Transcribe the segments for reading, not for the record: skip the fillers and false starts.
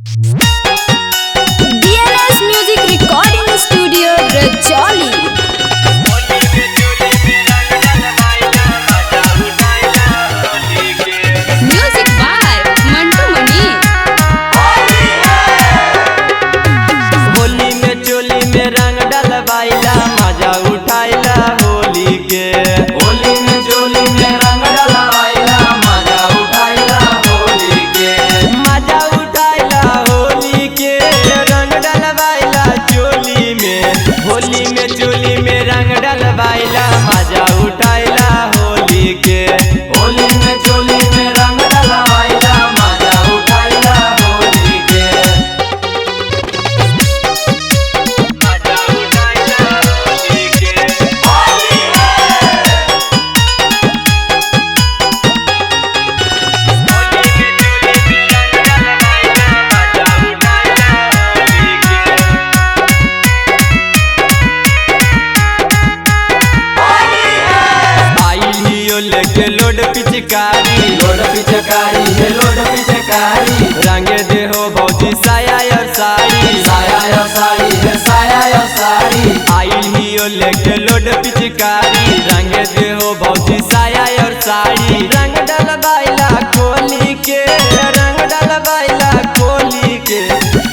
DNS Music Recording Studio Rajoli। Music by Mantu Mani। Holi में चोली में रंग डलवाइला मजा उठाइला होली के। होली में चोली में रंग डलवाइला मजा उठाइला होली के। मजा उठाइला होली के रंग डलवाइला चोली में। होली में चोली में रंग डलवाइला मजा उठाइला होली के। होली में चोली में रंग डलवाइला मजा उठाइला होली के। मजा उठाइला होली के। लेके लोड पिचकारी लोड पिचकारी है लोड पिचकारी। रंगे देहो भौजी साया और साड़ी। साया और साड़ी है साया और साड़ी। आई हियो लेके लोड पिचकारी रंगे देहो भौजी साया और साड़ी। रंग डलवाइला कोली के रंग डलवाइला कोली के।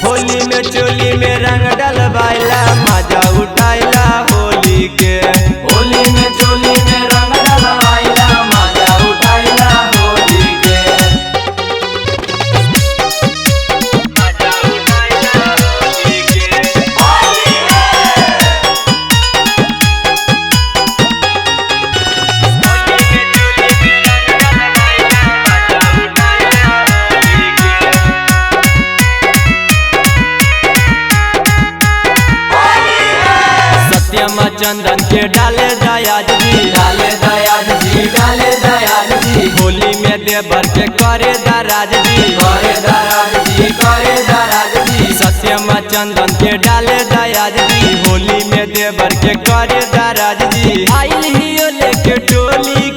होली में चोली में रंग डलवाइला मजा उठाइला होली के। होली में चोली में रंग डलवाइला मजा उठाइला होली के। मजा उठाइला होली के। सत्यम चंदन के डाले दयाज जी। डाले दयाल जी डाले दयाल जी। होली में देवर के करे दराज जी। करे दराज जी करे दराज जी। सत्यम चंदन के डाले दयाज जी। होली में देवर के करे दराज जी। आइल हियो लेके टोली